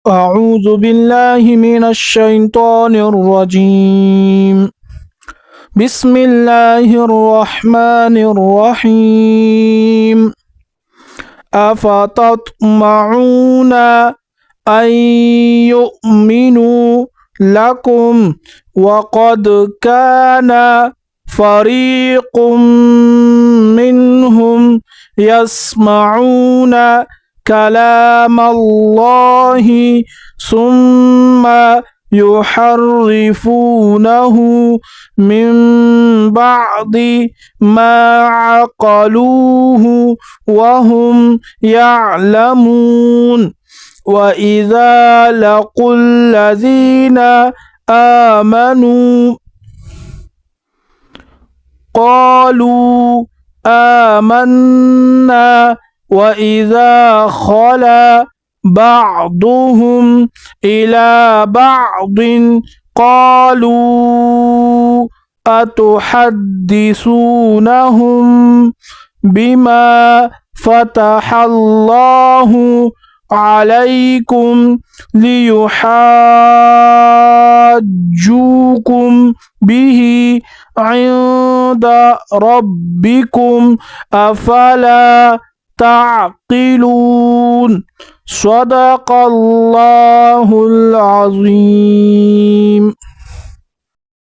أعوذ بالله من الشيطان الرجيم. بسم الله الرحمن الرحيم. أفتطمعون أن يؤمنوا لكم وقد كان فريق منهم يسمعون كلام الله ثم يحرفونه من بعد ما عقلوه وهم يعلمون. وإذا لقوا الذين آمنوا قالوا آمنا وإذا خلا بعضهم إلى بعض قالوا أتحدثونهم بما فتح الله عليكم ليحاجوكم به عند ربكم أفلا تعقلون. صدق الله العظيم.